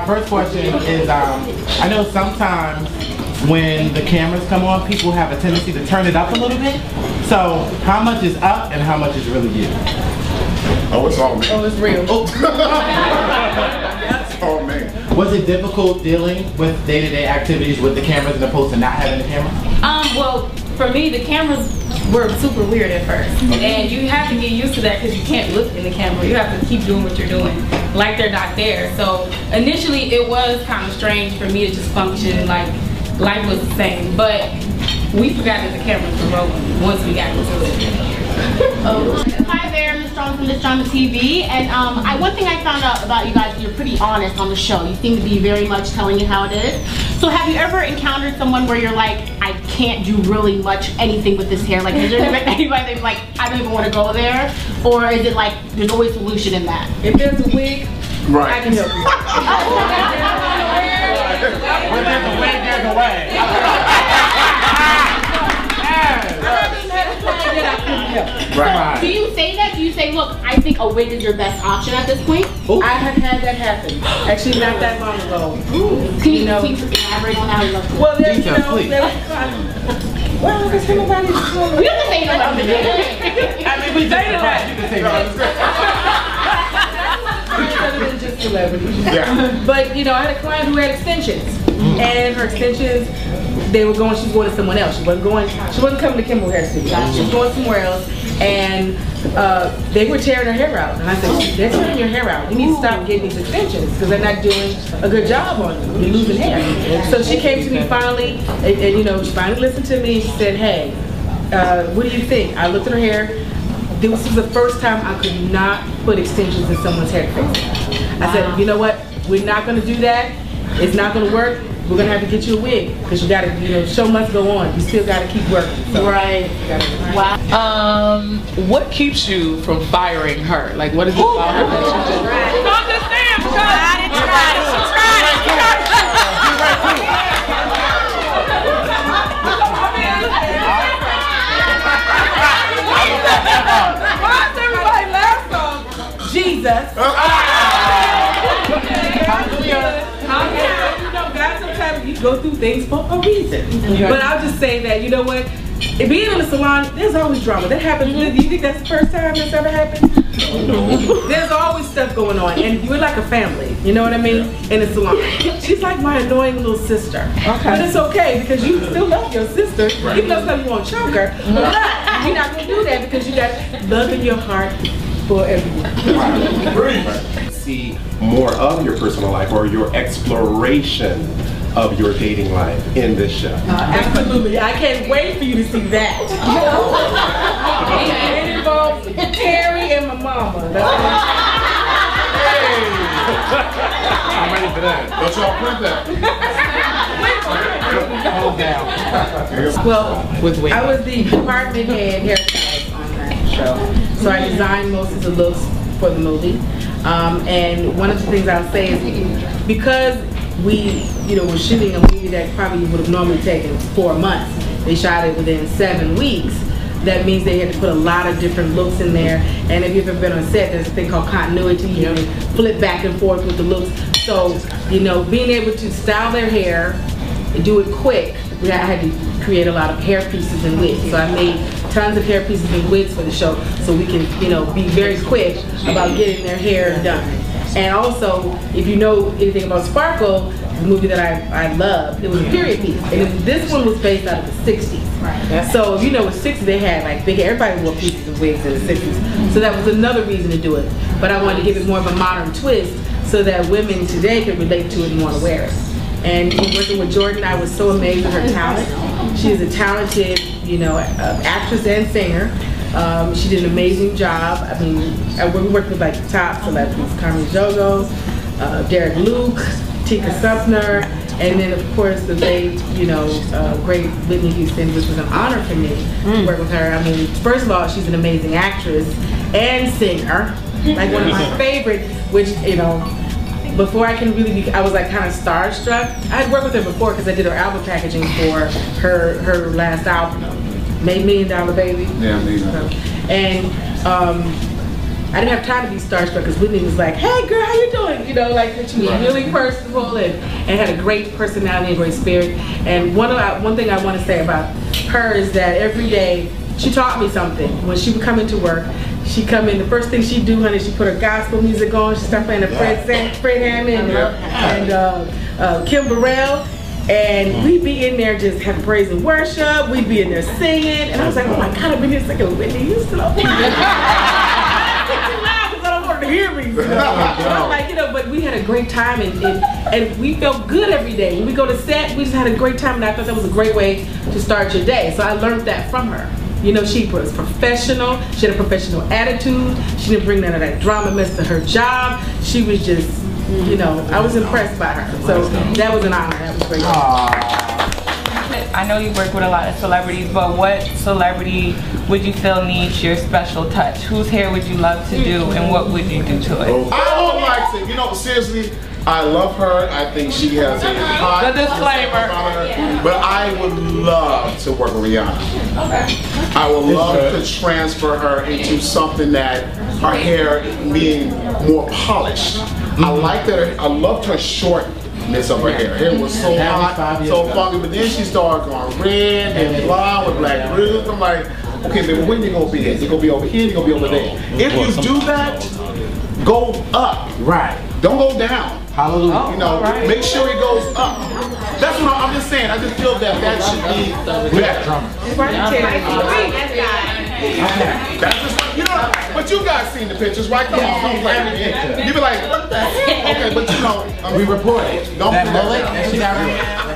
first question is, I know sometimes when the cameras come on, people have a tendency to turn it up a little bit. So how much is up and how much is really you? Oh, it's all me. Oh, it's real. It's all me. Was it difficult dealing with day-to-day activities with the cameras as opposed to not having the camera? Well, for me, the cameras were super weird at first. And you have to get used to that because you can't look in the camera. You have to keep doing what you're doing like they're not there. So initially, it was kind of strange for me to just function like life was the same. But we forgot that the cameras were rolling once we got into it. Hi there, Miss Strong from Miss Drama TV, and one thing I found out about you guys, you're pretty honest on the show. You seem to be very much telling it how it is. So have you ever encountered someone where you're like, I can't do really much anything with this hair? Like, has there been anybody that's like, I don't even want to go there? Or is it like, there's always solution in that? If there's a wig, Right. I can help you. When there's a way, there's a way. Right. Do you say that? Do you say, look, I think a wig is your best option at this point? I have had that happen. Actually, not that long ago. Can you elaborate on that? Well, there's, Well, because everybody We don't say no. I mean, we dated that. You can say that. other than just celebrities. Yeah. But you know, I had a client who had extensions, and her extensions, she was going to someone else. She wasn't coming to Kimble Hair Studio. She was going somewhere else, and they were tearing her hair out. And I said, they're tearing your hair out. You need to stop getting these extensions because they're not doing a good job on you. You're losing hair. So she came to me finally, and you know, she finally listened to me. And she said, hey, what do you think? I looked at her hair. This was the first time I could not put extensions in someone's hair face. I said, you know what? We're not going to do that. It's not going to work. We're going to have to get you a wig because you got to, you know, show must go on. You still got to keep working. So, right. Wow. What keeps you from firing her? Like, what is it about her that you just... Why is everybody laughing on Jesus? You know, God, sometimes you go through things for a reason. But I'll just say that, you know what? Being in the salon, there's always drama. That happens. Do you think that's the first time that's ever happened? No. There's always stuff going on, and you're like a family. You know what I mean? In the salon, she's like my annoying little sister. Okay. But it's okay because you still love your sister, even though sometimes you won't choke her. But you're not gonna do that because you got love in your heart for everyone. See more of your personal life or your exploration of your dating life in this show. Absolutely. I can't wait for you to see that. It involves Terry and my mama. I'm ready for that. Don't y'all print that. Hold down. Well, I was the department head hairstylist on that show. So I designed most of the looks for the movie. And one of the things I'll say is because we, you know, were shooting a movie that probably would have normally taken 4 months. They shot it within 7 weeks. That means they had to put a lot of different looks in there. And if you've ever been on set, there's a thing called continuity. You know, they flip back and forth with the looks. So, you know, being able to style their hair, do it quick, I had to create a lot of hair pieces and wigs. So I made tons of hair pieces and wigs for the show so we can, you know, be very quick about getting their hair done. And also, if you know anything about Sparkle, the movie that I loved, it was a period piece. And this one was based out of the 60s. Right. So, if you know, in the 60s they had like big, everybody wore pieces of wigs in the 60s. So that was another reason to do it. But I wanted to give it more of a modern twist so that women today could relate to it and want to wear it. And working with Jordan, I was so amazed with her talent. She is a talented, you know, actress and singer. She did an amazing job. I mean, we worked with like the top celebrities, Carmen Jogo, Derek Luke, Tika Sumpner, and then of course the late, you know, great Whitney Houston, which was an honor for me to work with her. I mean, first of all, she's an amazing actress and singer, like one of my favorite, which, you know, before I can really be, I was like kind of starstruck. I had worked with her before because I did her album packaging for her last album, Made $1 Million Baby. Yeah, amazing. And I didn't have time to be starstruck because Whitney was like, hey girl, how you doing? like, you know, like she was really personable and had a great personality and great spirit. And one thing I want to say about her is that every day she taught me something. When she would come into work, she'd come in, the first thing she'd do, honey, she put her gospel music on, she'd start playing the Fred Hammond and Kim Kimble. And we'd be in there just having praise and worship. We'd be in there singing. And I was like, oh my God, I've been here singing Whitney Houston. I'm because I don't want her to hear me. You know? So I'm like, you know, but we had a great time and we felt good every day. When we go to set, we just had a great time, and I thought that was a great way to start your day. So I learned that from her. You know, she was professional. She had a professional attitude. She didn't bring none of that drama mess to her job. She was just, you know, I was impressed by her. So that was an honor. That was great. I know you work with a lot of celebrities, but what celebrity would you feel needs your special touch? Whose hair would you love to do, and what would you do to it? I would like to, you know, seriously, I love her. I think she has a hot The disclaimer. But I would love to work with Rihanna. Okay. I would love to transfer her into something that her hair being more polished. I like that. I loved her shortness of her hair. Her hair was so hot, so funky, but then she started going red and blonde with black roots. I'm like, okay, then when you gonna be at? You gonna be over here? You gonna be over there? If you do that, go up. Right. Don't go down. Hallelujah. You know, make sure it goes up. That's what I'm just saying. I just feel that that should be better. That's just, you know, but you guys seen the pictures, right? Come on, don't play with me. You be like, what the heck? Okay, but you know, we reported don't that do mullet that she got rid of.